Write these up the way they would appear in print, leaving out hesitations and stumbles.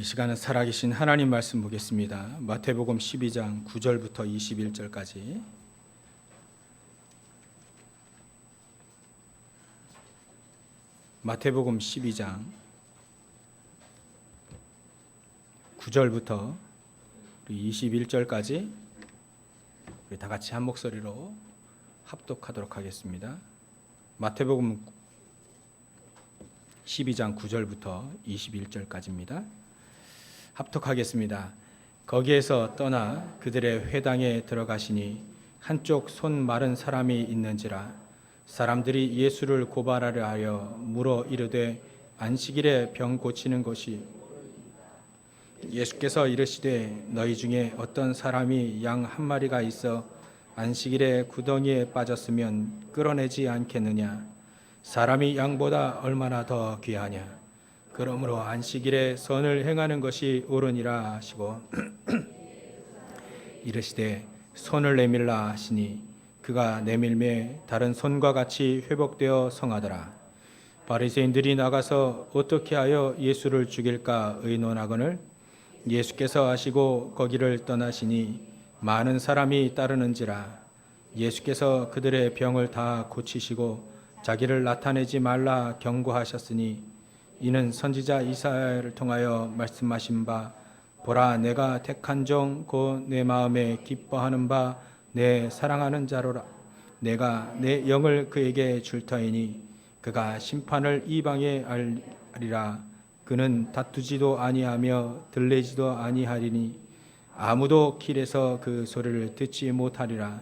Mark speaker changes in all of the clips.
Speaker 1: 시간은 살아계신 하나님 말씀 보겠습니다. 마태복음 12장 9절부터 21절까지. 마태복음 12장 9절부터 21절까지 우리 다 같이 한 목소리로 합독하도록 하겠습니다. 마태복음 12장 9절부터 21절까지입니다. 합독하겠습니다. 거기에서 떠나 그들의 회당에 들어가시니 한쪽 손 마른 사람이 있는지라 사람들이 예수를 고발하려 하여 물어 이르되 안식일에 병 고치는 것이 예수께서 이르시되 너희 중에 어떤 사람이 양 한 마리가 있어 안식일에 구덩이에 빠졌으면 끌어내지 않겠느냐 사람이 양보다 얼마나 더 귀하냐 그러므로 안식일에 선을 행하는 것이 옳으니라 하시고 이르시되 손을 내밀라 하시니 그가 내밀매 다른 손과 같이 회복되어 성하더라. 바리새인들이 나가서 어떻게 하여 예수를 죽일까 의논하거늘 예수께서 하시고 거기를 떠나시니 많은 사람이 따르는지라 예수께서 그들의 병을 다 고치시고 자기를 나타내지 말라 경고하셨으니 이는 선지자 이사야를 통하여 말씀하신 바 보라 내가 택한 종 곧 내 마음에 기뻐하는 바 내 사랑하는 자로라 내가 내 영을 그에게 줄 터이니 그가 심판을 이방에 알리라 그는 다투지도 아니하며 들레지도 아니하리니 아무도 길에서 그 소리를 듣지 못하리라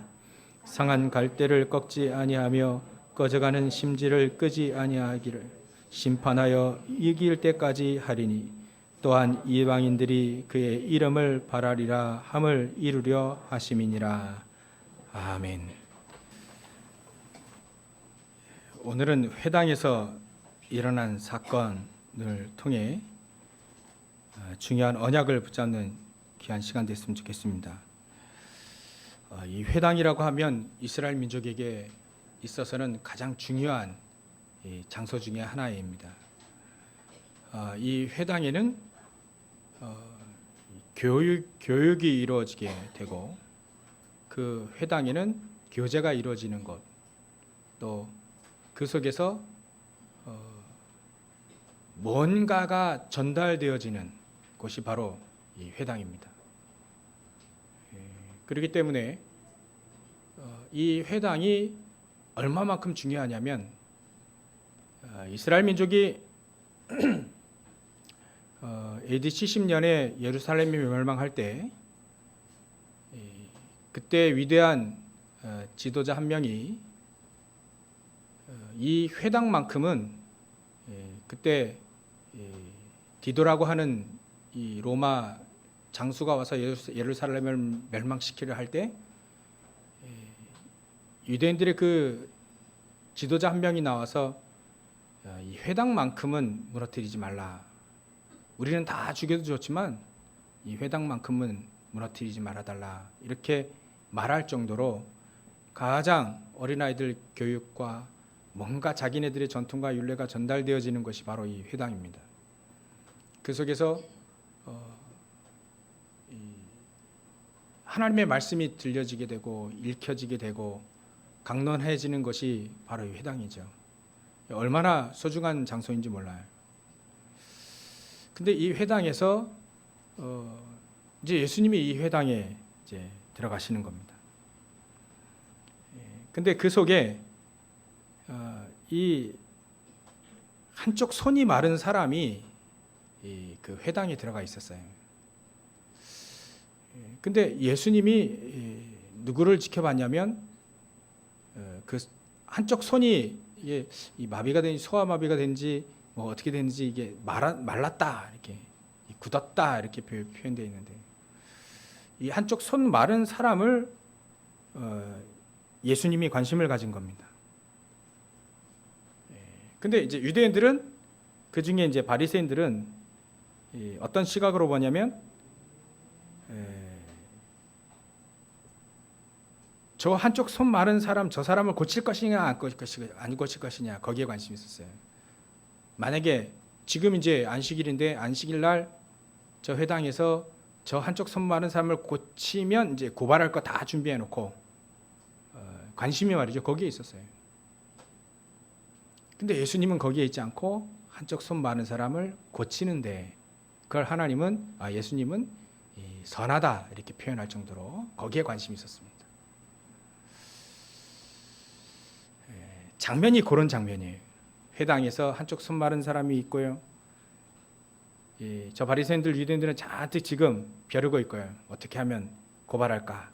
Speaker 1: 상한 갈대를 꺾지 아니하며 꺼져가는 심지를 끄지 아니하기를 심판하여 이길 때까지 하리니 또한 이방인들이 그의 이름을 바라리라 함을 이루려 하심이니라. 아멘. 오늘은 회당에서 일어난 사건을 통해 중요한 언약을 붙잡는 귀한 시간 됐으면 좋겠습니다. 이 회당이라고 하면 이스라엘 민족에게 있어서는 가장 중요한 장소 중에 하나입니다. 이 회당에는 교육이 이루어지게 되고 그 회당에는 교제가 이루어지는 것, 또 그 속에서 뭔가가 전달되어지는 곳이 바로 이 회당입니다. 그렇기 때문에 이 회당이 얼마만큼 중요하냐면 이스라엘 민족이 AD 70년에 예루살렘이 멸망할 때 그때 위대한 지도자 한 명이 이 회당만큼은 그때 디도라고 하는 이 로마 장수가 와서 예루살렘을 멸망시키려 할 때 유대인들의 그 지도자 한 명이 나와서 이 회당만큼은 무너뜨리지 말라. 우리는 다 죽여도 좋지만 이 회당만큼은 무너뜨리지 말아달라. 이렇게 말할 정도로 가장 어린아이들 교육과 뭔가 자기네들의 전통과 율례가 전달되어지는 것이 바로 이 회당입니다. 그 속에서 하나님의 말씀이 들려지게 되고 읽혀지게 되고 강론해지는 것이 바로 이 회당이죠. 얼마나 소중한 장소인지 몰라요. 근데 이 회당에서 이제 예수님이 이 회당에 이제 들어가시는 겁니다. 근데 그 속에 이 한쪽 손이 마른 사람이 그 회당에 들어가 있었어요. 근데 예수님이 누구를 지켜봤냐면 그 한쪽 손이 이게 이 마비가 된지 소아마비가 된지 뭐 어떻게 됐는지 이게 말랐다 이렇게 굳었다 이렇게 표현되어 있는데 이 한쪽 손 마른 사람을 예수님이 관심을 가진 겁니다. 근데 이제 유대인들은 그 중에 이제 바리새인들은 어떤 시각으로 보냐면 저 한쪽 손 마른 사람 저 사람을 고칠 것이냐 안 고칠 것이냐 거기에 관심이 있었어요. 만약에 지금 이제 안식일인데 안식일 날 저 회당에서 저 한쪽 손 마른 사람을 고치면 이제 고발할 거 다 준비해 놓고 관심이 말이죠. 거기에 있었어요. 근데 예수님은 거기에 있지 않고 한쪽 손 마른 사람을 고치는데 그걸 하나님은 예수님은 선하다 이렇게 표현할 정도로 거기에 관심이 있었습니다. 장면이 그런 장면이에요. 회당에서 한쪽 손 마른 사람이 있고요. 저 바리새인들 유대인들은 잔뜩 지금 벼르고 있고요. 어떻게 하면 고발할까?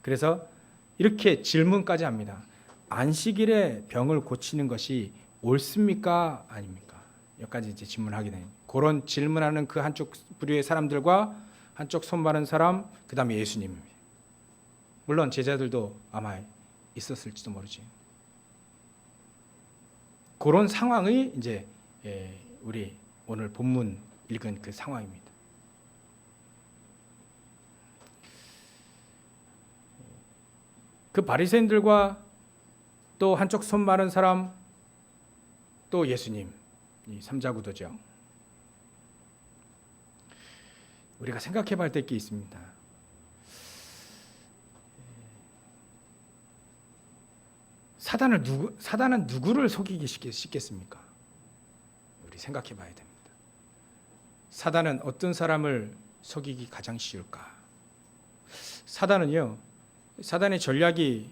Speaker 1: 그래서 이렇게 질문까지 합니다. 안식일에 병을 고치는 것이 옳습니까? 아닙니까? 여기까지 이제 질문하게 됩니다. 그런 질문하는 그 한쪽 부류의 사람들과 한쪽 손 마른 사람, 그 다음에 예수님입니다. 물론 제자들도 아마 있었을지도 모르지. 그런 상황이 이제 우리 오늘 본문 읽은 그 상황입니다. 그 바리새인들과 또 한쪽 손 마른 사람, 또 예수님, 이 삼자구도죠. 우리가 생각해 봐야 될 게 있습니다. 사단은 누구를 속이기 쉽겠습니까? 우리 생각해 봐야 됩니다. 사단은 어떤 사람을 속이기 가장 쉬울까? 사단의 전략이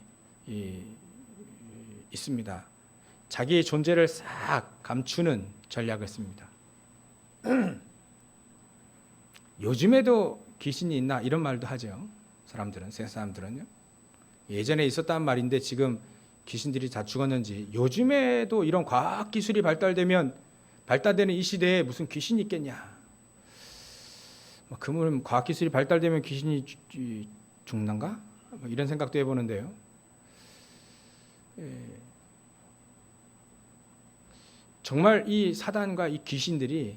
Speaker 1: 있습니다. 자기의 존재를 싹 감추는 전략을 씁니다. 요즘에도 귀신이 있나 이런 말도 하죠. 세상 사람들은요. 예전에 있었단 말인데 지금 귀신들이 다 죽었는지, 요즘에도 이런 과학 기술이 발달되는 이 시대에 무슨 귀신이 있겠냐? 그러면 과학 기술이 발달되면 귀신이 죽는가? 이런 생각도 해보는데요. 정말 이 사단과 이 귀신들이,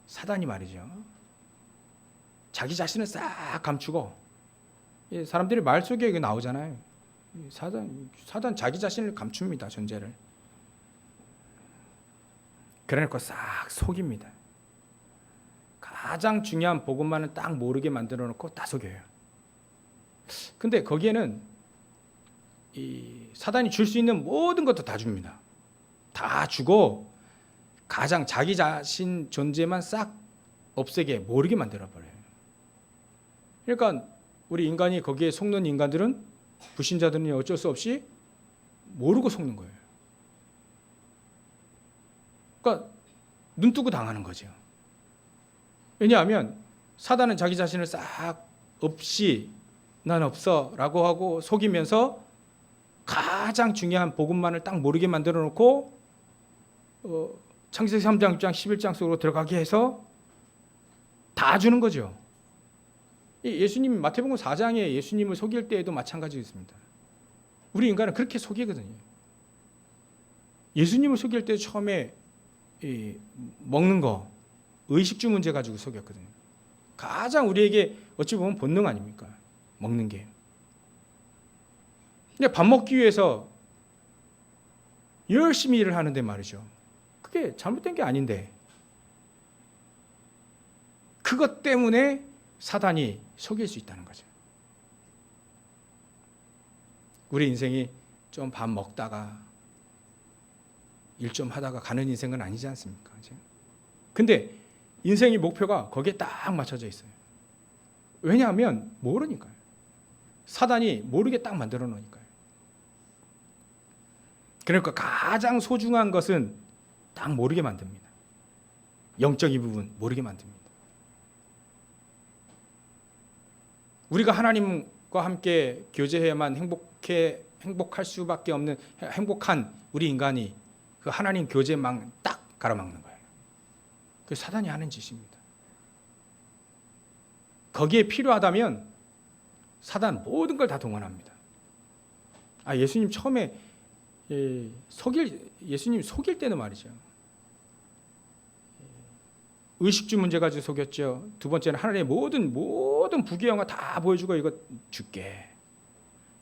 Speaker 1: 사단이 말이죠, 자기 자신을 싹 감추고, 사람들이 말 속에 나오잖아요. 사단 자기 자신을 감춥니다. 존재를. 그래놓고 싹 속입니다. 가장 중요한 복음만은 딱 모르게 만들어 놓고 다 속여요. 근데 거기에는 이 사단이 줄 수 있는 모든 것도 다 줍니다. 다 주고 가장 자기 자신 존재만 싹 없애게, 모르게 만들어 버려요. 그러니까 우리 인간이 거기에 속는 인간들은, 불신자들은 어쩔 수 없이 모르고 속는 거예요. 그러니까 눈 뜨고 당하는 거죠. 왜냐하면 사단은 자기 자신을 싹 없이 난 없어 라고 하고 속이면서 가장 중요한 복음만을 딱 모르게 만들어 놓고 창세기 3장, 6장, 11장 속으로 들어가게 해서 다 주는 거죠. 예수님, 마태복음 4장에 예수님을 속일 때에도 마찬가지였습니다. 우리 인간은 그렇게 속이거든요. 예수님을 속일 때 처음에 먹는 거, 의식주 문제 가지고 속였거든요. 가장 우리에게 어찌 보면 본능 아닙니까? 먹는 게. 근데 밥 먹기 위해서 열심히 일을 하는데 말이죠. 그게 잘못된 게 아닌데, 그것 때문에 사단이 속일 수 있다는 거죠. 우리 인생이 좀 밥 먹다가 일 좀 하다가 가는 인생은 아니지 않습니까? 근데 인생의 목표가 거기에 딱 맞춰져 있어요. 왜냐하면 모르니까요. 사단이 모르게 딱 만들어 놓으니까요. 그러니까 가장 소중한 것은 딱 모르게 만듭니다. 영적인 부분 모르게 만듭니다. 우리가 하나님과 함께 교제해야만 행복할 수밖에 없는 행복한 우리 인간이 그 하나님 교제망 딱 가로막는 거예요. 그 사단이 하는 짓입니다. 거기에 필요하다면 사단 모든 걸 다 동원합니다. 예수님 처음에 예수님 속일 때는 말이죠, 의식주 문제 가지고 속였죠. 두 번째는 하나님의 모든 부귀영화 다 보여주고 이거 줄게,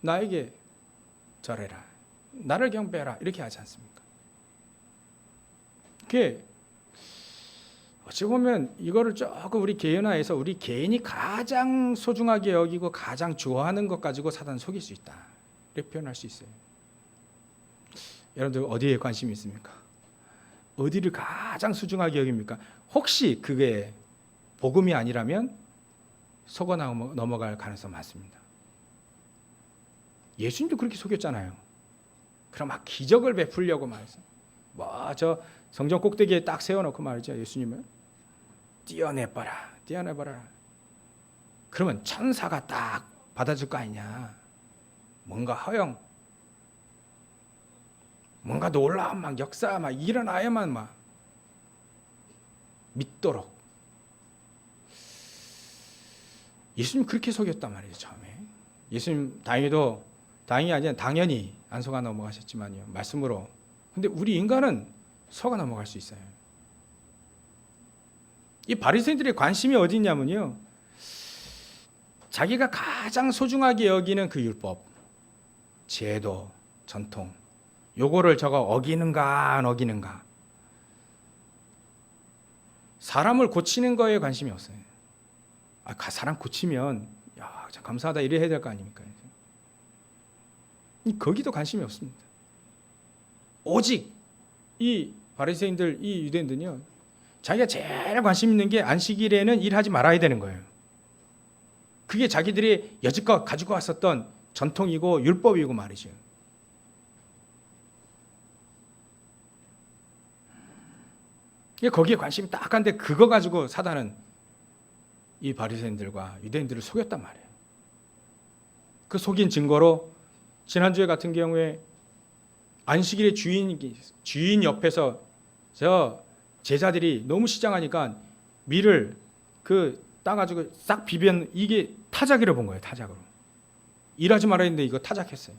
Speaker 1: 나에게 절해라, 나를 경배해라, 이렇게 하지 않습니까? 그게 어찌 보면 이거를 조금 우리 개인화해서 우리 개인이 가장 소중하게 여기고 가장 좋아하는 것 가지고 사단 속일 수 있다, 이렇게 표현할 수 있어요. 여러분들 어디에 관심이 있습니까? 어디를 가장 소중하게 여깁니까? 혹시 그게 복음이 아니라면 속아 넘어갈 가능성 많습니다. 예수님도 그렇게 속였잖아요. 그럼 막 기적을 베풀려고 말해서 저 성전 꼭대기에 딱 세워놓고 말이죠. 예수님을 띄어내봐라. 그러면 천사가 딱 받아줄 거 아니냐. 뭔가 허영, 뭔가 놀라운 막 역사 막 일어나야만 막 믿도록. 예수님 그렇게 속였단 말이죠. 처음에 예수님 다행이 아니라 당연히 안 속아 넘어가셨지만요, 말씀으로. 근데 우리 인간은 속아 넘어갈 수 있어요. 이 바리새인들의 관심이 어디 있냐면요, 자기가 가장 소중하게 여기는 그 율법, 제도, 전통, 요거를 저거 어기는가 안 어기는가. 사람을 고치는 거에 관심이 없어요. 사람 고치면 참 감사하다 이래 해야 될 거 아닙니까? 거기도 관심이 없습니다. 오직 이 바리새인들, 이 유대인들은요, 자기가 제일 관심 있는 게 안식일에는 일하지 말아야 되는 거예요. 그게 자기들이 여지껏 가지고 왔었던 전통이고 율법이고 말이죠. 거기에 관심이 딱 한데 그거 가지고 사단은 이 바리새인들과 유대인들을 속였단 말이에요. 그 속인 증거로 지난주에 같은 경우에 안식일의 주인 옆에서 저 제자들이 너무 시장하니까 밀을 따가지고 싹 비변, 이게 타작이라 본 거예요. 타작으로. 일하지 말아야 했는데 이거 타작했어요.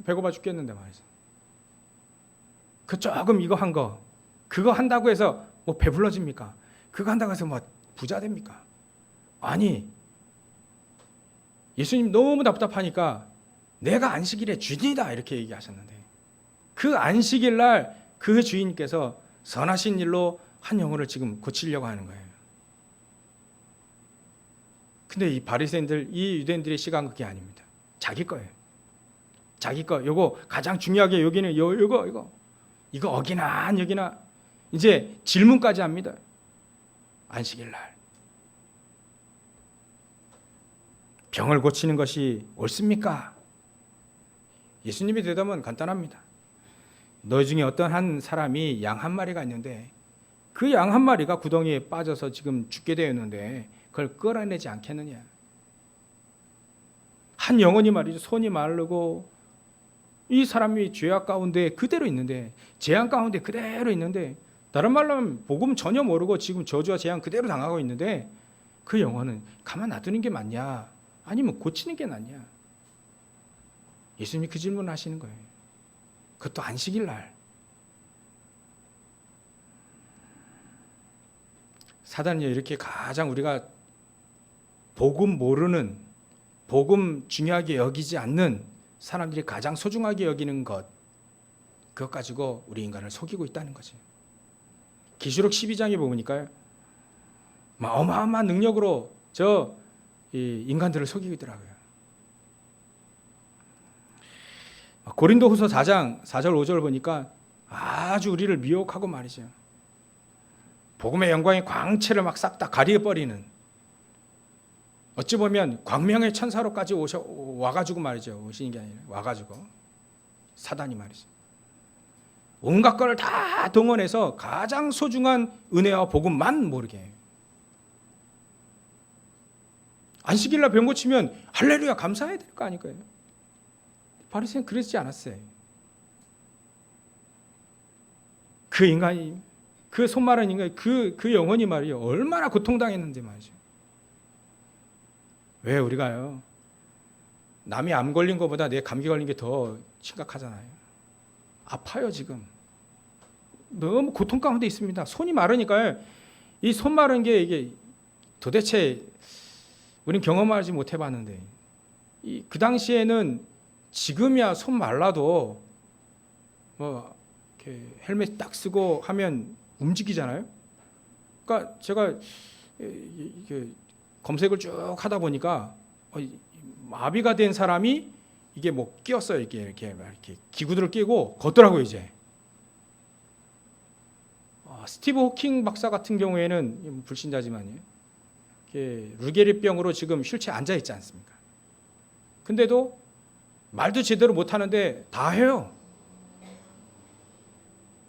Speaker 1: 배고파 죽겠는데 말이죠. 조금 이거 한 거, 그거 한다고 해서 뭐 배불러집니까? 그거 한다고 해서 뭐 부자 됩니까? 아니, 예수님 너무 답답하니까 내가 안식일의 주인이다 이렇게 얘기하셨는데, 그 안식일 날 그 주인께서 선하신 일로 한 영혼을 지금 고치려고 하는 거예요. 근데 이 바리새인들, 이 유대인들의 시각은 그게 아닙니다. 자기 거예요. 자기 거. 요거 가장 중요하게 여기는 이거 어기나 안 여기나. 이제 질문까지 합니다. 안식일 날 병을 고치는 것이 옳습니까? 예수님의 대답은 간단합니다. 너희 중에 어떤 한 사람이 양 한 마리가 있는데 그 양 한 마리가 구덩이에 빠져서 지금 죽게 되었는데 그걸 끌어내지 않겠느냐. 한 영혼이 말이죠, 손이 마르고 이 사람이 죄악 가운데 그대로 있는데, 재앙 가운데 그대로 있는데, 다른 말로 하면 복음 전혀 모르고 지금 저주와 재앙 그대로 당하고 있는데 그 영혼은 가만 놔두는 게 맞냐, 아니면 고치는 게 낫냐. 예수님이 그 질문을 하시는 거예요. 그것도 안식일 날. 사단은요, 이렇게 가장 우리가 복음 모르는, 복음 중요하게 여기지 않는 사람들이 가장 소중하게 여기는 것, 그것 가지고 우리 인간을 속이고 있다는 거지. 계시록 12장에 보니까요, 어마어마한 능력으로 이 인간들을 속이고 있더라고요. 고린도후서 4장 4절 5절 보니까 아주 우리를 미혹하고 말이죠. 복음의 영광의 광채를 막 싹 다 가려버리는, 어찌 보면 광명의 천사로까지 와가지고 말이죠. 오시는 게 아니라 와가지고 사단이 말이죠. 온갖 걸 다 동원해서 가장 소중한 은혜와 복음만 모르게 해요. 안식일날 병 고치면 할렐루야 감사해야 될 거 아닐까요? 바리새인은 그러지 않았어요. 그 인간이, 그 손마른 인간이, 그 영혼이 말이에요, 얼마나 고통당했는지 말이죠. 왜 우리가요, 남이 암 걸린 것보다 내 감기 걸린 게 더 심각하잖아요. 아파요. 지금 너무 고통 가운데 있습니다. 손이 마르니까요, 이 손 마른 게 이게 도대체 우린 경험하지 못해봤는데, 그 당시에는 지금이야 손 말라도 뭐 이렇게 헬멧 딱 쓰고 하면 움직이잖아요. 그러니까 제가 이게 검색을 쭉 하다 보니까 마비가 된 사람이 이게 뭐 끼었어요. 이렇게 기구들을 끼고 걷더라고요. 이제 스티브 호킹 박사 같은 경우에는 불신자지만요, 루게리병으로 지금 휠체어에 앉아 있지 않습니까? 근데도 말도 제대로 못 하는데 다 해요.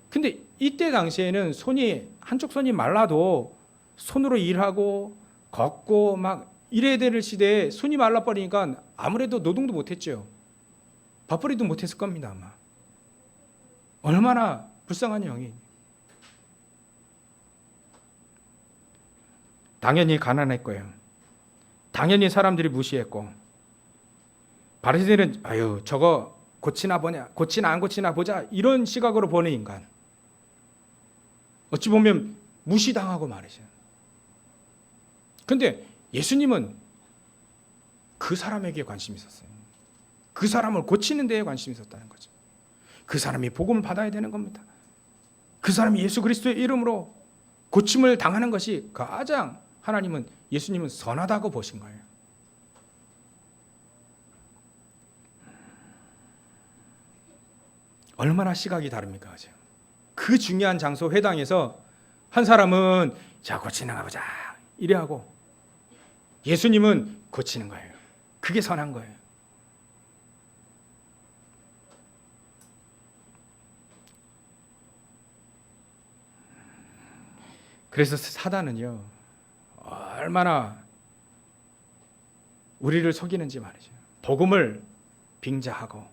Speaker 1: 근데 이때 당시에는 한쪽 손이 말라도 손으로 일하고 걷고 막 이래야 될 시대에 손이 말라버리니까 아무래도 노동도 못했죠. 밥벌이도 못했을 겁니다. 아마 얼마나 불쌍한 영이. 당연히 가난했고요. 당연히 사람들이 무시했고, 바리새인은 아유 저거 고치나 보냐, 고치나 안 고치나 보자, 이런 시각으로 보는 인간. 어찌 보면 무시당하고 말이죠. 그런데 예수님은 그 사람에게 관심이 있었어요. 그 사람을 고치는 데에 관심이 있었다는 거죠. 그 사람이 복음을 받아야 되는 겁니다. 그 사람이 예수 그리스도의 이름으로 고침을 당하는 것이 가장 예수님은 선하다고 보신 거예요. 얼마나 시각이 다릅니까? 그 중요한 장소 회당에서 한 사람은 자 고치는가 보자 이래 하고, 예수님은 고치는 거예요. 그게 선한 거예요. 그래서 사단은요, 얼마나 우리를 속이는지 말이죠. 복음을 빙자하고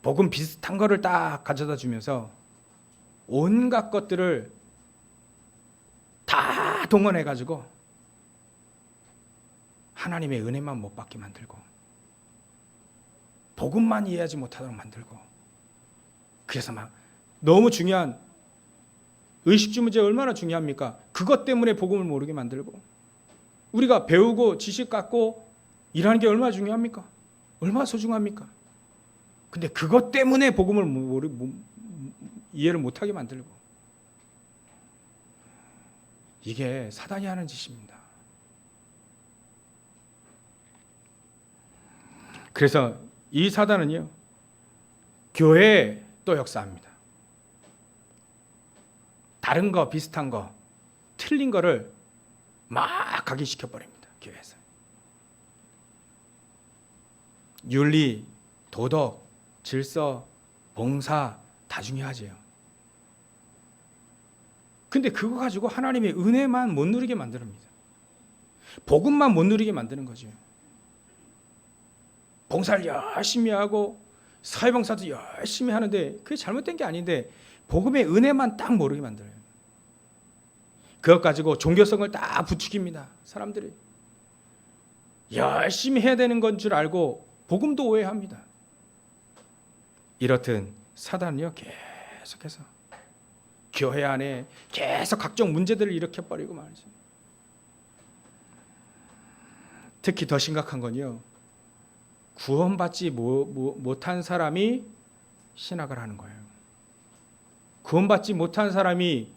Speaker 1: 복음 비슷한 거를 딱 가져다 주면서 온갖 것들을 다 동원해 가지고 하나님의 은혜만 못 받게 만들고 복음만 이해하지 못하도록 만들고, 그래서 막 너무 중요한 의식주 문제가 얼마나 중요합니까? 그것 때문에 복음을 모르게 만들고, 우리가 배우고 지식 갖고 일하는 게 얼마나 중요합니까? 얼마나 소중합니까? 근데 그것 때문에 복음을 이해를 못하게 만들고, 이게 사단이 하는 짓입니다. 그래서 이 사단은요, 교회에 또 역사합니다. 다른 거, 비슷한 거, 틀린 거를 막 각인시켜 버립니다. 교회에서 윤리, 도덕, 질서, 봉사 다 중요하지요. 근데 그거 가지고 하나님의 은혜만 못 누리게 만듭니다. 복음만 못 누리게 만드는 거죠. 봉사를 열심히 하고 사회봉사도 열심히 하는데 그게 잘못된 게 아닌데 복음의 은혜만 딱 모르게 만들어요. 그것 가지고 종교성을 딱 부추깁니다. 사람들이 열심히 해야 되는 건 줄 알고 복음도 오해합니다. 이렇듯 사단은요, 계속해서 교회 안에 계속 각종 문제들을 일으켜버리고 말이죠. 특히 더 심각한 건요, 구원받지 못한 사람이 신학을 하는 거예요. 구원받지 못한 사람이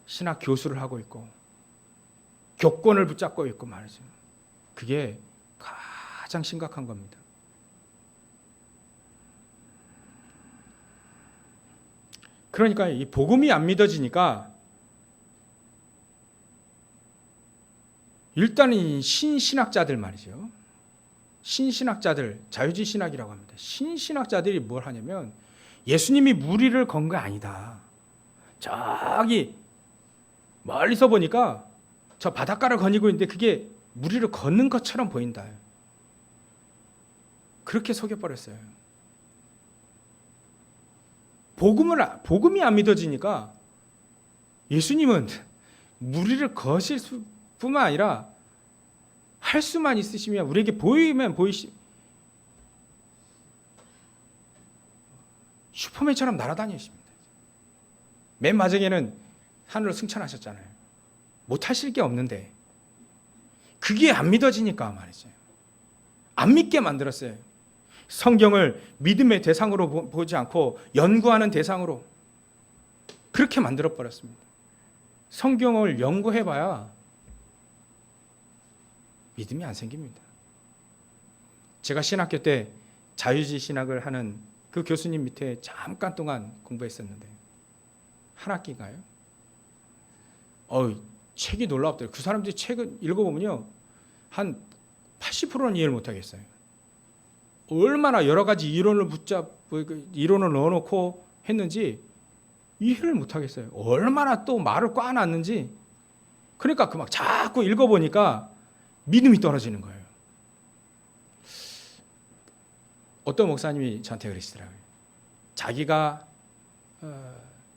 Speaker 1: 신학 교수를 하고 있고 교권을 붙잡고 있고 말이죠. 그게 가장 심각한 겁니다. 그러니까 이 복음이 안 믿어지니까 일단은 신신학자들 말이죠. 신신학자들, 자유주의 신학이라고 합니다. 신신학자들이 뭘 하냐면 예수님이 무리를 건 거 아니다. 저기 멀리서 보니까 저 바닷가를 거니고 있는데 그게 무리를 걷는 것처럼 보인다. 그렇게 속여버렸어요. 복음이 안 믿어지니까 예수님은 무리를 거실 뿐만 아니라 할 수만 있으시면 우리에게 보이면 슈퍼맨처럼 날아다니십니다. 맨 마지막에는 하늘로 승천하셨잖아요. 못하실 게 없는데 그게 안 믿어지니까 말이죠. 안 믿게 만들었어요. 성경을 믿음의 대상으로 보지 않고 연구하는 대상으로, 그렇게 만들어버렸습니다. 성경을 연구해봐야 믿음이 안 생깁니다. 제가 신학교 때 자유주의 신학을 하는 그 교수님 밑에 잠깐 동안 공부했었는데 한 학기인가요? 책이 놀랍더라고요. 그 사람들이 책을 읽어보면요, 한 80%는 이해를 못하겠어요. 얼마나 여러 가지 이론을 이론을 넣어놓고 했는지 이해를 못하겠어요. 얼마나 또 말을 꽈놨는지. 그러니까 그 막 자꾸 읽어보니까 믿음이 떨어지는 거예요. 어떤 목사님이 저한테 그러시더라고요. 자기가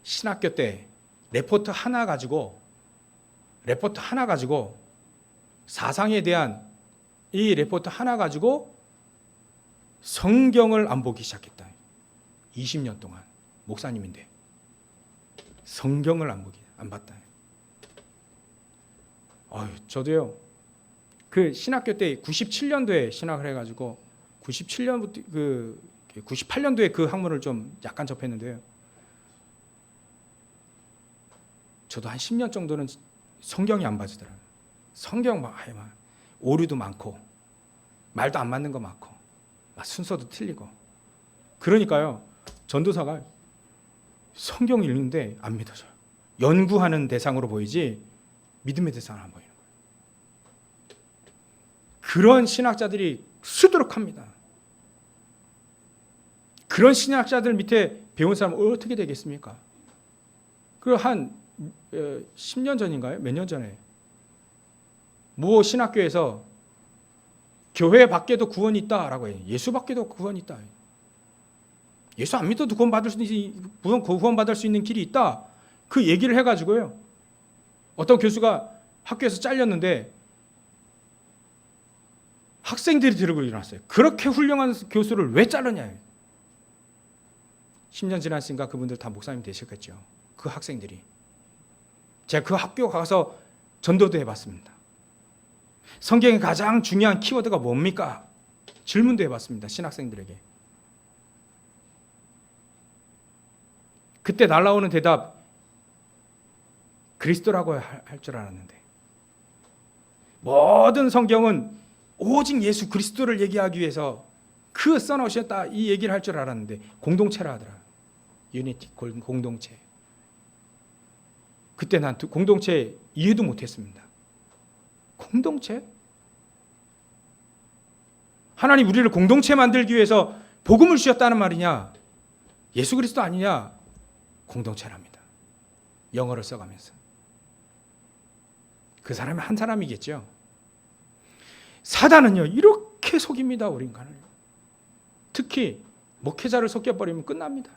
Speaker 1: 신학교 때 레포트 하나 가지고 사상에 대한 이 레포트 하나 가지고 성경을 안 보기 시작했다. 20년 동안 목사님인데 성경을 안 봤다. 저도요. 그 신학교 때 97년도에 신학을 해가지고 97년부터 98년도에 그 학문을 좀 약간 접했는데요. 저도 한 10년 정도는 성경이 안 봐지더라고요. 성경 막 오류도 많고 말도 안 맞는 거 많고 막 순서도 틀리고. 그러니까요, 전도사가 성경 읽는데 안 믿어져요. 연구하는 대상으로 보이지 믿음의 대상으로 안 보이는 거예요. 그런 신학자들이 수두룩합니다. 그런 신학자들 밑에 배운 사람은 어떻게 되겠습니까? 그 한 10년 전인가요? 몇 년 전에 모 신학교에서 교회 밖에도 구원이 있다라고 해요. 예수 밖에도 구원이 있다. 예수 안 믿어도 구원받을 수 있는 길이 있다. 그 얘기를 해가지고요. 어떤 교수가 학교에서 잘렸는데 학생들이 들고 일어났어요. 그렇게 훌륭한 교수를 왜 자르냐. 10년 지났으니까 그분들 다 목사님 되셨겠죠. 그 학생들이. 제가 그 학교 가서 전도도 해봤습니다. 성경의 가장 중요한 키워드가 뭡니까? 질문도 해봤습니다. 신학생들에게. 그때 날라오는 대답, 그리스도라고 할 줄 알았는데, 모든 성경은 오직 예수 그리스도를 얘기하기 위해서 그 써놓으셨다 이 얘기를 할 줄 알았는데 공동체라 하더라. 유니티, 공동체. 그때 난 공동체 이해도 못했습니다. 공동체? 하나님 우리를 공동체 만들기 위해서 복음을 주셨다는 말이냐? 예수 그리스도 아니냐? 공동체랍니다. 영어를 써가면서. 그 사람이 한 사람이겠죠. 사단은요 이렇게 속입니다. 우리 인간을. 특히 목회자를 속여버리면 끝납니다.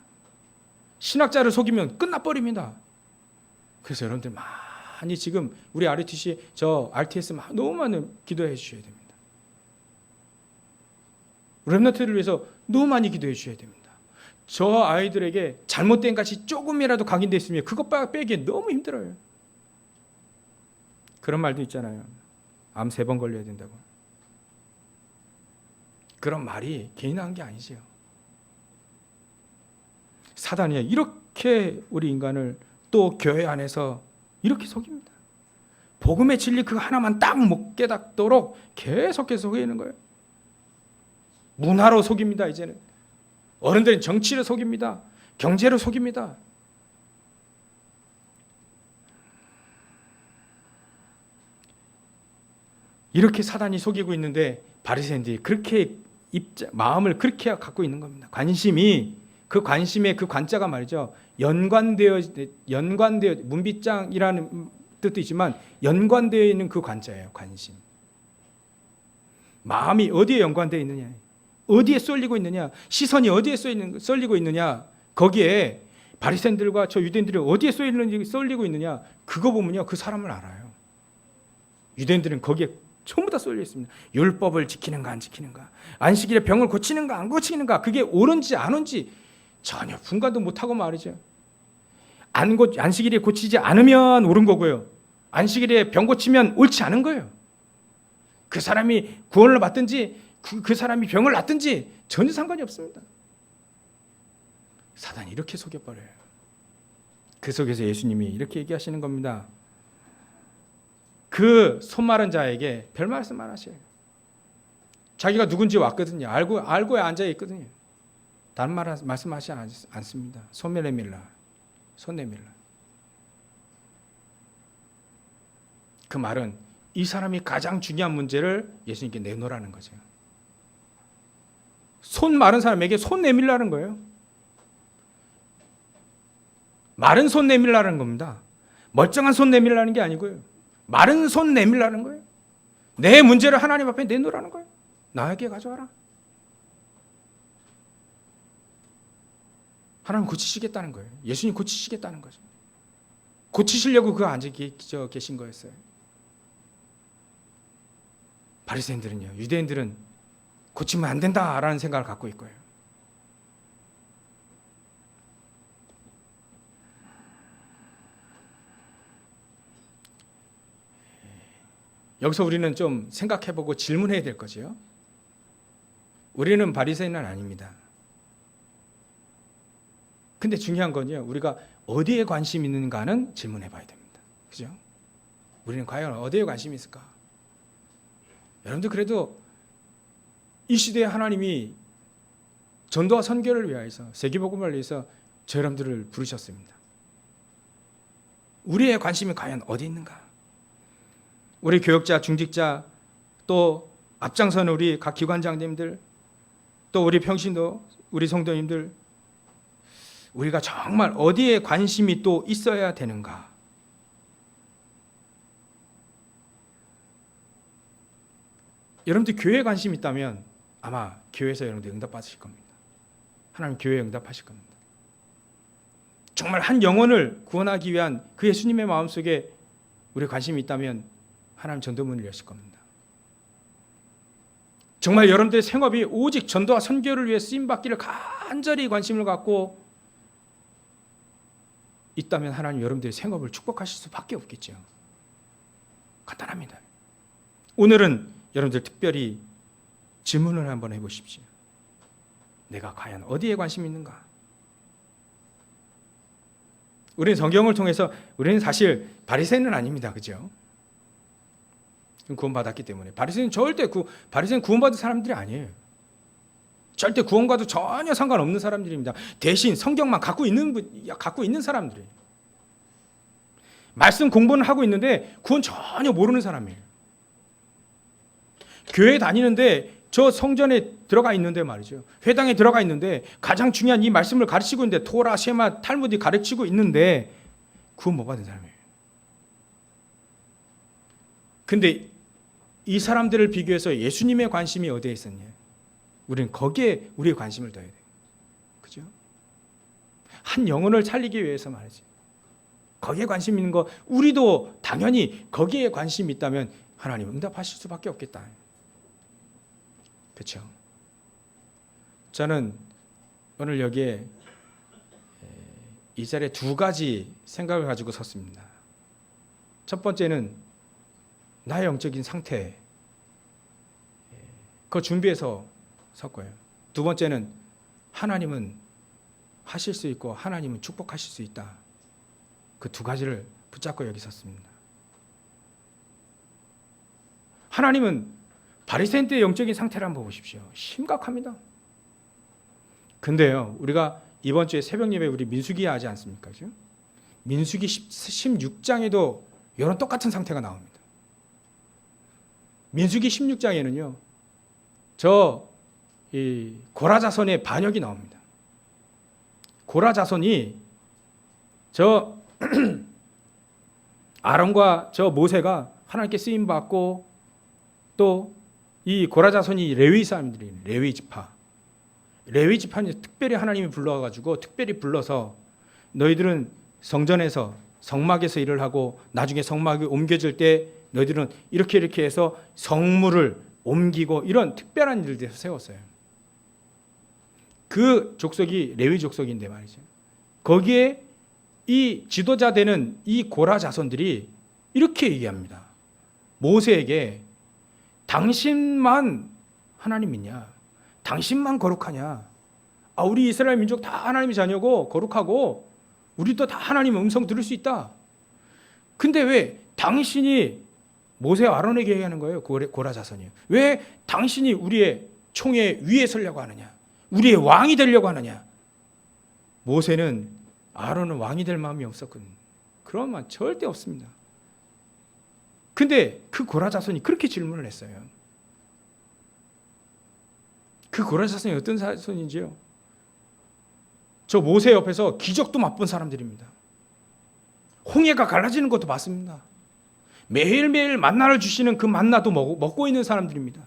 Speaker 1: 신학자를 속이면 끝나버립니다. 그래서 여러분들 많이 지금 우리 RTS 너무 많은 기도해 주셔야 됩니다. 렘넌트를 위해서 너무 많이 기도해 주셔야 됩니다. 저 아이들에게 잘못된 것이 조금이라도 각인되어 있으면 그것 빼기 너무 힘들어요. 그런 말도 있잖아요. 암 3번 걸려야 된다고. 그런 말이 괜히 나온 게 아니지요. 사단이 이렇게 우리 인간을 또 교회 안에서 이렇게 속입니다. 복음의 진리 그거 하나만 딱 못 깨닫도록 계속해서 속이는 거예요. 문화로 속입니다. 이제는 어른들은 정치를 속입니다. 경제로 속입니다. 이렇게 사단이 속이고 있는데 바리새인들이 그렇게 마음을 그렇게 갖고 있는 겁니다. 관심이 그 관심의 그 관자가 말이죠. 연관되어 문빗장이라는 뜻도 있지만 연관되어 있는 그 관자예요. 관심. 마음이 어디에 연관되어 있느냐, 어디에 쏠리고 있느냐, 시선이 어디에 쏠리고 있느냐, 거기에 바리새인들과 저 유대인들이 어디에 쏠리고 있느냐, 그거 보면요 그 사람을 알아요. 유대인들은 거기에 전부 다 쏠려 있습니다. 율법을 지키는가 안 지키는가, 안식일에 병을 고치는가 안 고치는가, 그게 옳은지 안 옳은지 전혀 분간도 못하고 말이죠. 안식일에 고치지 않으면 옳은 거고요, 안식일에 병 고치면 옳지 않은 거예요. 그 사람이 구원을 받든지 그 사람이 병을 낫든지 전혀 상관이 없습니다. 사단이 이렇게 속여버려요. 그 속에서 예수님이 이렇게 얘기하시는 겁니다. 그 손 마른 자에게 별 말씀 안 하셔요. 자기가 누군지 왔거든요. 알고 앉아 있거든요. 다른 말씀하지 않습니다. 손 내밀라. 손 내밀라. 그 말은 이 사람이 가장 중요한 문제를 예수님께 내놓으라는 거죠. 손 마른 사람에게 손 내밀라는 거예요. 마른 손 내밀라는 겁니다. 멀쩡한 손 내밀라는 게 아니고요. 마른 손 내밀라는 거예요. 내 문제를 하나님 앞에 내놓으라는 거예요. 나에게 가져와라. 하나님 고치시겠다는 거예요. 예수님 고치시겠다는 거죠. 고치시려고 그 앉아 계신 거였어요. 바리새인들은요, 유대인들은 고치면 안 된다라는 생각을 갖고 있고요. 여기서 우리는 좀 생각해보고 질문해야 될 거죠. 우리는 바리새인은 아닙니다. 근데 중요한 건요, 우리가 어디에 관심 있는가는 질문해봐야 됩니다. 그죠? 우리는 과연 어디에 관심이 있을까? 여러분들 그래도 이 시대에 하나님이 전도와 선교를 위하여서 세계복음을 위해서 저 여러분들을 부르셨습니다. 우리의 관심이 과연 어디 있는가? 우리 교역자, 중직자, 또 앞장서는 우리 각 기관장님들, 또 우리 평신도, 우리 성도님들, 우리가 정말 어디에 관심이 또 있어야 되는가? 여러분들 교회에 관심이 있다면 아마 교회에서 여러분들 응답받으실 겁니다. 하나님 교회에 응답하실 겁니다. 정말 한 영혼을 구원하기 위한 그 예수님의 마음속에 우리 관심이 있다면 하나님 전도문을 여실 겁니다. 정말 여러분들의 생업이 오직 전도와 선교를 위해 쓰임받기를 간절히 관심을 갖고 있다면 하나님 여러분들의 생업을 축복하실 수밖에 없겠죠. 간단합니다. 오늘은 여러분들 특별히 질문을 한번 해보십시오. 내가 과연 어디에 관심이 있는가? 우리는 성경을 통해서 우리는 사실 바리새인은 아닙니다. 그죠? 구원받았기 때문에. 바리새인은 절대 바리새인 구원받은 사람들이 아니에요. 절대 구원과도 전혀 상관없는 사람들입니다. 대신 성경만 갖고 있는 사람들이에요. 말씀 공부는 하고 있는데 구원 전혀 모르는 사람이에요. 교회 다니는데 저 성전에 들어가 있는데 말이죠. 회당에 들어가 있는데 가장 중요한 이 말씀을 가르치고 있는데 토라, 셰마, 탈무드 가르치고 있는데 구원 못 받은 사람이에요. 근데 이 사람들을 비교해서 예수님의 관심이 어디에 있었냐? 우리는 거기에 우리의 관심을 둬야 돼요. 그죠? 한 영혼을 살리기 위해서 말이지. 거기에 관심 있는 거, 우리도 당연히 거기에 관심이 있다면 하나님 응답하실 수밖에 없겠다. 그렇죠? 저는 오늘 여기에 이 자리에 두 가지 생각을 가지고 섰습니다. 첫 번째는 나의 영적인 상태, 그거 준비해서 섰고요. 두 번째는 하나님은 하실 수 있고 하나님은 축복하실 수 있다. 그 두 가지를 붙잡고 여기 섰습니다. 하나님은 바리새인 때의 영적인 상태를 한번 보십시오. 심각합니다. 근데요, 우리가 이번 주에 새벽 예배 우리 민수기 하지 않습니까? 그죠? 민수기 16장에도 이런 똑같은 상태가 나옵니다. 민수기 16장에는요, 이 고라 자손의 반역이 나옵니다. 고라 자손이 아론과 모세가 하나님께 쓰임 받고 또 이 고라 자손이 레위 사람들이 레위 지파는 특별히 하나님이 불러가지고 특별히 불러서 너희들은 성전에서 성막에서 일을 하고 나중에 성막이 옮겨질 때 너희들은 이렇게 해서 성물을 옮기고 이런 특별한 일들을 세웠어요. 그 족속이 레위 족속인데 말이죠. 거기에 이 지도자 되는 이 고라 자손들이 이렇게 얘기합니다. 모세에게 당신만 하나님 믿냐? 당신만 거룩하냐? 우리 이스라엘 민족 다 하나님의 자녀고 거룩하고 우리도 다 하나님의 음성 들을 수 있다. 근데 왜 당신이 모세와 아론에게 얘기하는 거예요? 고라 자손이요. 왜 당신이 우리의 총회 위에 서려고 하느냐? 우리의 왕이 되려고 하느냐? 모세는 아론은 왕이 될 마음이 없었거든요. 그런 마음 절대 없습니다. 근데 그 고라 자손이 그렇게 질문을 했어요. 그 고라 자손이 어떤 자손인지요? 저 모세 옆에서 기적도 맛본 사람들입니다. 홍해가 갈라지는 것도 봤습니다. 매일매일 만나를 주시는 그 만나도 먹고 있는 사람들입니다.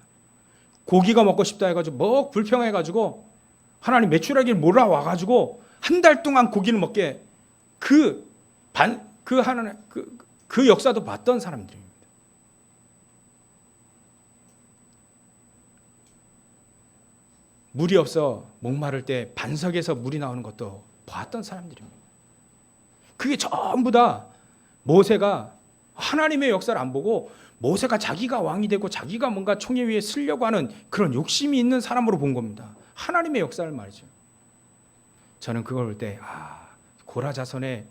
Speaker 1: 고기가 먹고 싶다 해가지고 불평해가지고 하나님 메추라기를 몰아와가지고 한 달 동안 고기를 먹게 그 역사도 봤던 사람들입니다. 물이 없어 목마를 때 반석에서 물이 나오는 것도 봤던 사람들입니다. 그게 전부 다 모세가 하나님의 역사를 안 보고 모세가 자기가 왕이 되고 자기가 뭔가 총회 위에 서려고 하는 그런 욕심이 있는 사람으로 본 겁니다. 하나님의 역사를 말이죠. 저는 그걸 볼 때 고라 자손의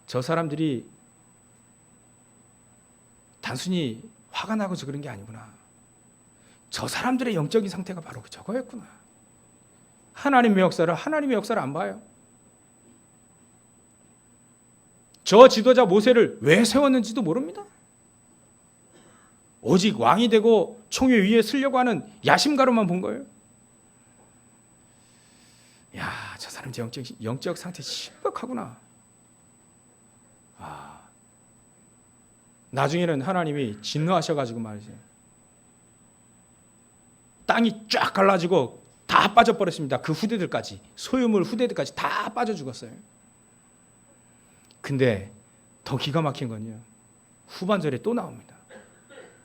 Speaker 1: 저 사람들이 단순히 화가 나고서 그런 게 아니구나. 저 사람들의 영적인 상태가 바로 저거였구나. 하나님의 역사를 안 봐요. 저 지도자 모세를 왜 세웠는지도 모릅니다. 오직 왕이 되고 총회 위에 서려고 하는 야심가로만 본 거예요. 야, 저 사람 영적 상태 심각하구나. 나중에는 하나님이 진노하셔가지고 말이죠. 땅이 쫙 갈라지고 다 빠져버렸습니다. 그 후대들까지, 소유물 후대들까지 다 빠져 죽었어요. 근데 더 기가 막힌 건요, 후반절에 또 나옵니다.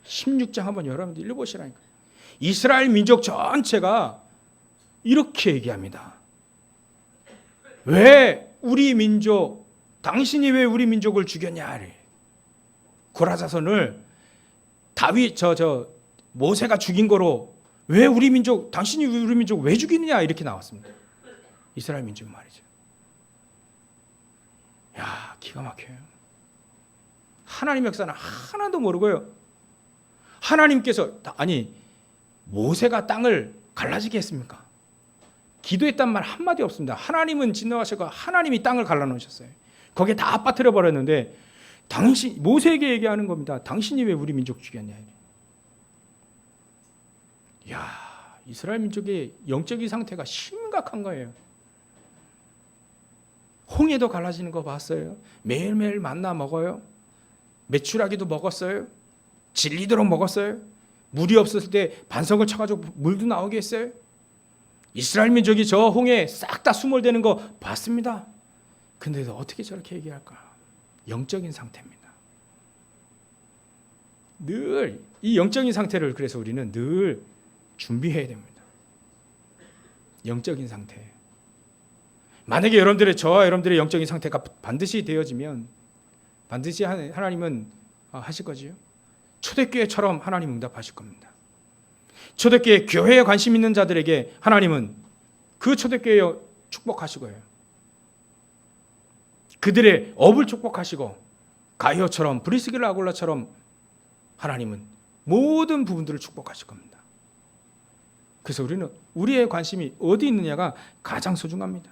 Speaker 1: 16장 한번 여러분들 읽어보시라니까. 이스라엘 민족 전체가 이렇게 얘기합니다. 왜 우리 민족, 당신이 왜 우리 민족을 죽였냐? 고라 자손을 다윗 모세가 죽인 거로 왜 우리 민족, 당신이 우리 민족 왜 죽이느냐? 이렇게 나왔습니다. 이스라엘 민족 말이죠. 야, 기가 막혀요. 하나님 역사는 하나도 모르고요. 하나님께서 모세가 땅을 갈라지게 했습니까? 기도했단 말 한마디 없습니다. 하나님은 진노하셔서 하나님이 땅을 갈라놓으셨어요. 거기에 다 빠뜨려 버렸는데 모세에게 얘기하는 겁니다. 당신이 왜 우리 민족 죽였냐? 야, 이스라엘 민족의 영적인 상태가 심각한 거예요. 홍해도 갈라지는 거 봤어요. 매일매일 만나 먹어요. 메추라기도 먹었어요. 질리도록 먹었어요. 물이 없었을 때 반석을 쳐가지고 물도 나오게 했어요. 이스라엘 민족이 저 홍해에 싹 다 수몰되는 거 봤습니다. 근데도 어떻게 저렇게 얘기할까? 영적인 상태입니다. 늘 이 영적인 상태를 그래서 우리는 늘 준비해야 됩니다. 영적인 상태. 만약에 저와 여러분들의 영적인 상태가 반드시 되어지면 반드시 하나님은 하실 거지요. 초대교회처럼 하나님 응답하실 겁니다. 초대교회 교회에 관심 있는 자들에게 하나님은 그 초대교회 축복하실 거예요. 그들의 업을 축복하시고 가이오처럼 브리스길라 아굴라처럼 하나님은 모든 부분들을 축복하실 겁니다. 그래서 우리는 우리의 관심이 어디 있느냐가 가장 소중합니다.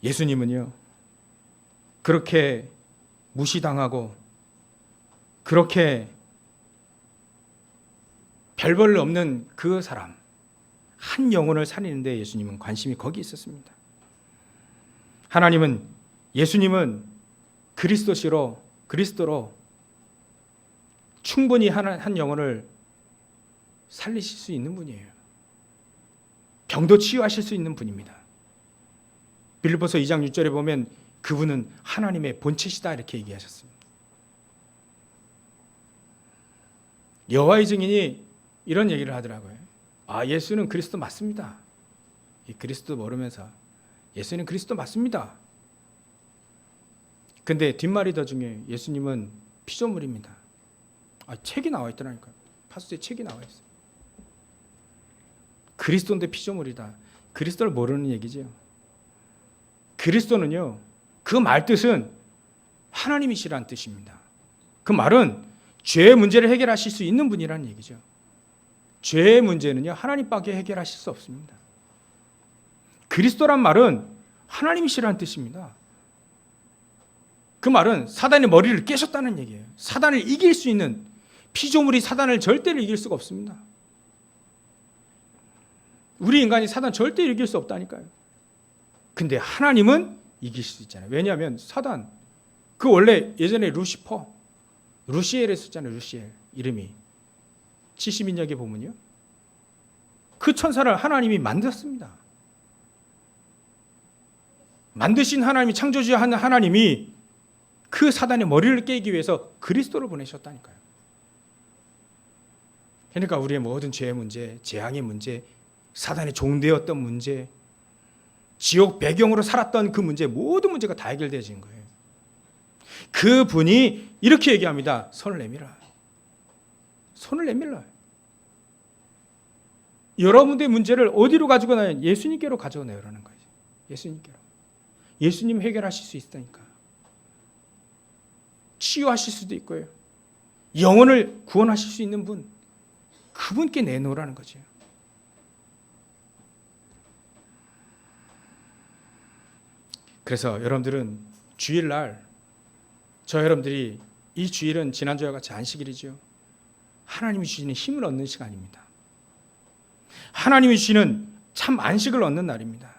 Speaker 1: 예수님은요, 그렇게 무시당하고 그렇게 별 볼 없는 그 사람 한 영혼을 살리는데 예수님은 관심이 거기 있었습니다. 예수님은 그리스도로 충분히 한 영혼을 살리실 수 있는 분이에요. 병도 치유하실 수 있는 분입니다. 빌립보서 2장 6절에 보면 그분은 하나님의 본체시다 이렇게 얘기하셨습니다. 여호와의 증인이 이런 얘기를 하더라고요. 예수는 그리스도 맞습니다. 이 그리스도 모르면서 예수는 그리스도 맞습니다. 근데 뒷말이 더 중요해요. 예수님은 피조물입니다. 책이 나와 있더라니까요. 파수제 책이 나와 있어요. 그리스도인데 피조물이다. 그리스도를 모르는 얘기죠. 그리스도는요, 그 말뜻은 하나님이시라는 뜻입니다. 그 말은 죄의 문제를 해결하실 수 있는 분이라는 얘기죠. 죄의 문제는요, 하나님밖에 해결하실 수 없습니다. 그리스도란 말은 하나님이시라는 뜻입니다. 그 말은 사단의 머리를 깨셨다는 얘기예요. 사단을 이길 수 있는, 피조물이 사단을 절대로 이길 수가 없습니다. 우리 인간이 사단 절대 이길 수 없다니까요. 근데 하나님은 이길 수 있잖아요. 왜냐하면 사단, 그 원래 예전에 루시퍼, 루시엘에 썼잖아요. 루시엘 이름이 70인역에 보면요, 그 천사를 하나님이 만들었습니다. 만드신 하나님이, 창조주의 하나님이 그 사단의 머리를 깨기 위해서 그리스도를 보내셨다니까요. 그러니까 우리의 모든 죄의 문제, 재앙의 문제, 사단의 종되었던 문제, 지옥 배경으로 살았던 그 문제, 모든 문제가 다 해결되어진 거예요. 그 분이 이렇게 얘기합니다. 손을 내밀어. 손을 내밀어. 여러분의 문제를 어디로 가지고 나요? 예수님께로 가져오라는 거예요. 예수님께로. 예수님 해결하실 수 있다니까. 치유하실 수도 있고요. 영혼을 구원하실 수 있는 분, 그분께 내놓으라는 거죠. 그래서 여러분들은 주일날, 저 여러분들이 이 주일은 지난주와 같이 안식일이죠. 하나님이 주시는 힘을 얻는 시간입니다. 하나님이 주시는 참 안식을 얻는 날입니다.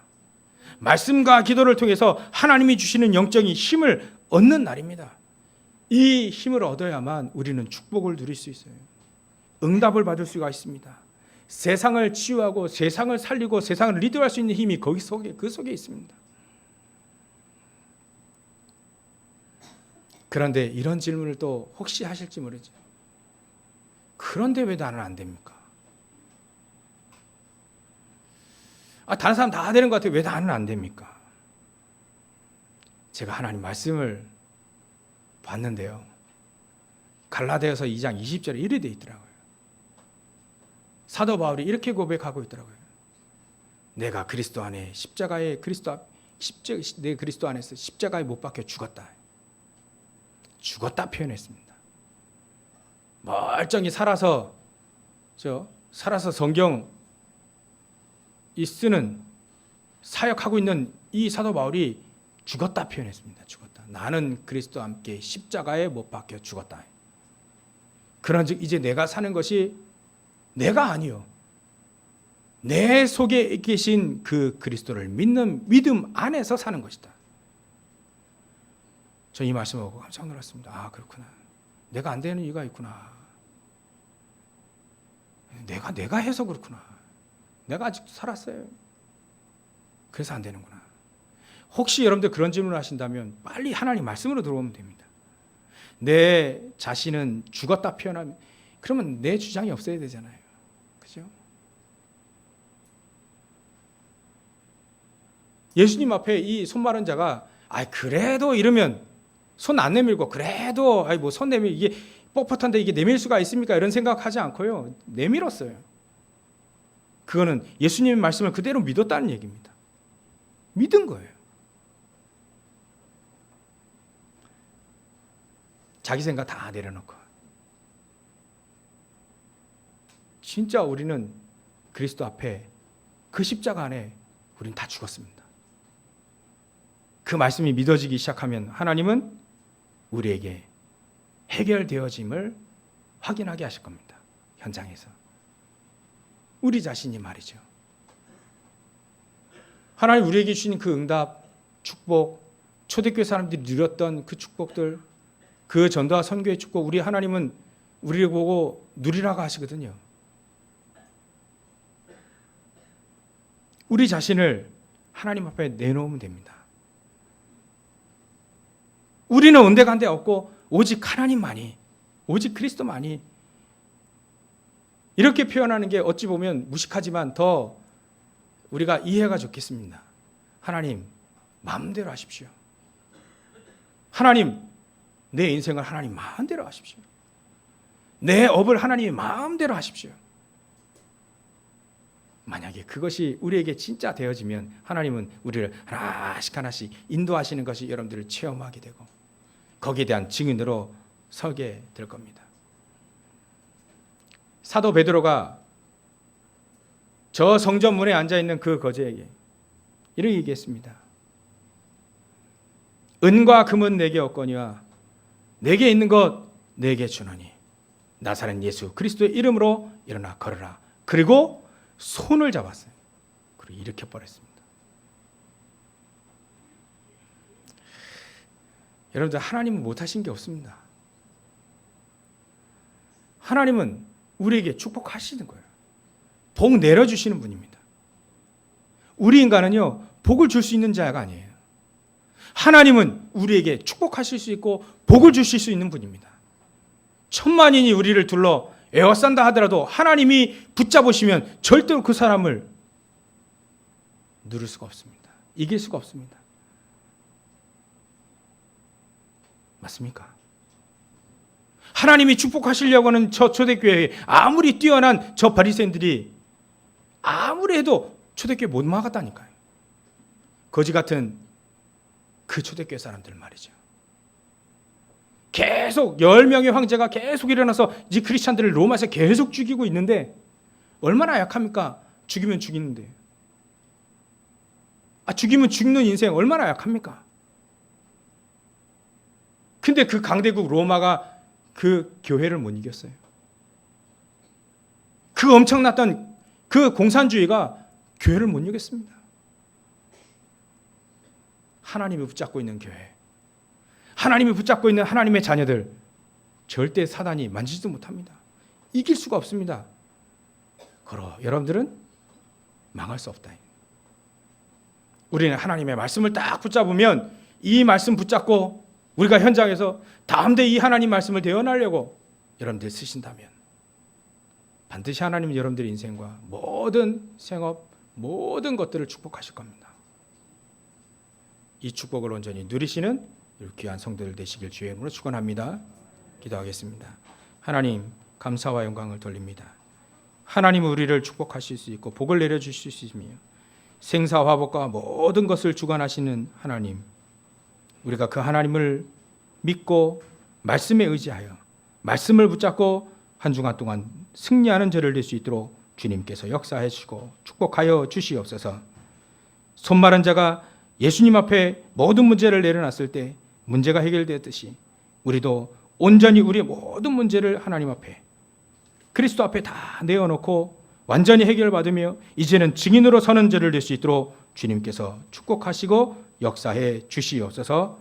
Speaker 1: 말씀과 기도를 통해서 하나님이 주시는 영적인 힘을 얻는 날입니다. 이 힘을 얻어야만 우리는 축복을 누릴 수 있어요. 응답을 받을 수가 있습니다. 세상을 치유하고 세상을 살리고 세상을 리드할 수 있는 힘이 그 속에 있습니다. 그런데 이런 질문을 또 혹시 하실지 모르죠. 그런데 왜 나는 안 됩니까? 다른 사람 다 되는 것 같아요. 왜 나는 안 됩니까? 제가 하나님 말씀을 봤는데요, 갈라디아서 2장 20절에 이렇게 돼 있더라고요. 사도 바울이 이렇게 고백하고 있더라고요. 내가 그리스도 안에 내 그리스도 안에서 십자가에 못 박혀 죽었다. 죽었다 표현했습니다. 멀쩡히 살아서 성경 쓰는 사역하고 있는 이 사도 바울이 죽었다 표현했습니다. 죽었다. 나는 그리스도와 함께 십자가에 못 박혀 죽었다. 그런즉 이제 내가 사는 것이 내가 아니요, 내 속에 계신 그 그리스도를 믿는 믿음 안에서 사는 것이다. 저 이 말씀을 보고 깜짝 놀랐습니다. 그렇구나. 내가 안 되는 이유가 있구나. 내가 해서 그렇구나. 내가 아직 살았어요. 그래서 안 되는구나. 혹시 여러분들 그런 질문을 하신다면 빨리 하나님 말씀으로 들어오면 됩니다. 내 자신은 죽었다 표현하면, 그러면 내 주장이 없어야 되잖아요. 그죠? 예수님 앞에 이 손 마른 자가 그래도 이러면 손 안 내밀고, 그래도 뭐 손 내밀, 이게 뻣뻣한데 이게 내밀 수가 있습니까? 이런 생각하지 않고요, 내밀었어요. 그거는 예수님의 말씀을 그대로 믿었다는 얘기입니다. 믿은 거예요. 자기 생각 다 내려놓고. 진짜 우리는 그리스도 앞에 그 십자가 안에 우리는 다 죽었습니다. 그 말씀이 믿어지기 시작하면 하나님은 우리에게 해결되어짐을 확인하게 하실 겁니다. 현장에서. 우리 자신이 말이죠. 하나님 우리에게 주신 그 응답, 축복, 초대교회 사람들이 누렸던 그 축복들, 그 전도와 선교의 축복, 우리 하나님은 우리를 보고 누리라고 하시거든요. 우리 자신을 하나님 앞에 내놓으면 됩니다. 우리는 온데간데 없고 오직 하나님만이, 오직 그리스도만이. 이렇게 표현하는 게 어찌 보면 무식하지만 더 우리가 이해가 좋겠습니다. 하나님 마음대로 하십시오. 하나님 내 인생을 하나님 마음대로 하십시오. 내 업을 하나님 마음대로 하십시오. 만약에 그것이 우리에게 진짜 되어지면 하나님은 우리를 하나씩 인도하시는 것이 여러분들을 체험하게 되고 거기에 대한 증인으로 서게 될 겁니다. 사도 베드로가 저 성전문에 앉아있는 그 거제에게 이렇게 얘기했습니다. 은과 금은 내게 없거니와 내게 있는 것 내게 주노니 나사렛 예수 그리스도의 이름으로 일어나 걸어라. 그리고 손을 잡았어요. 그리고 일으켜 버렸습니다. 여러분들, 하나님은 못하신 게 없습니다. 하나님은 우리에게 축복하시는 거예요. 복 내려주시는 분입니다. 우리 인간은요, 복을 줄 수 있는 자가 아니에요. 하나님은 우리에게 축복하실 수 있고 복을 주실 수 있는 분입니다. 천만인이 우리를 둘러 에워싼다 하더라도 하나님이 붙잡으시면 절대로 그 사람을 누를 수가 없습니다. 이길 수가 없습니다. 맞습니까? 하나님이 축복하시려고 하는 저 초대교회에 아무리 뛰어난 저 바리새인들이 아무리 해도 초대교회 못 막았다니까요. 거지 같은 그 초대교회 사람들 말이죠. 계속 10명의 황제가 계속 일어나서 이 크리스찬들을 로마에서 계속 죽이고 있는데 얼마나 약합니까? 죽이면 죽이는데. 죽이면 죽는 인생 얼마나 약합니까? 근데 그 강대국 로마가 그 교회를 못 이겼어요. 그 엄청났던 그 공산주의가 교회를 못 이겼습니다. 하나님이 붙잡고 있는 교회, 하나님이 붙잡고 있는 하나님의 자녀들, 절대 사단이 만지지도 못합니다. 이길 수가 없습니다. 그러 여러분들은 망할 수 없다. 우리는 하나님의 말씀을 딱 붙잡으면 이 말씀 붙잡고 우리가 현장에서 다음대 이 하나님 말씀을 대언하려고 여러분들 쓰신다면 반드시 하나님은 여러분들의 인생과 모든 생업, 모든 것들을 축복하실 겁니다. 이 축복을 온전히 누리시는 귀한 성도들 되시길 주의 이름으로 축원합니다. 기도하겠습니다. 하나님, 감사와 영광을 돌립니다. 하나님은 우리를 축복하실 수 있고 복을 내려주실 수 있으며 생사화복과 모든 것을 주관하시는 하나님, 우리가 그 하나님을 믿고 말씀에 의지하여 말씀을 붙잡고 한 주간 동안 승리하는 저를 될 수 있도록 주님께서 역사해 주시고 축복하여 주시옵소서. 손마른 자가 예수님 앞에 모든 문제를 내려놨을 때 문제가 해결되었듯이 우리도 온전히 우리의 모든 문제를 하나님 앞에 그리스도 앞에 다 내어놓고 완전히 해결받으며 이제는 증인으로 서는 저를 될 수 있도록 주님께서 축복하시고 역사해 주시옵소서.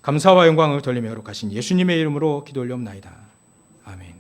Speaker 1: 감사와 영광을 돌리며 거룩하신 예수님의 이름으로 기도 올려옵나이다. 아멘.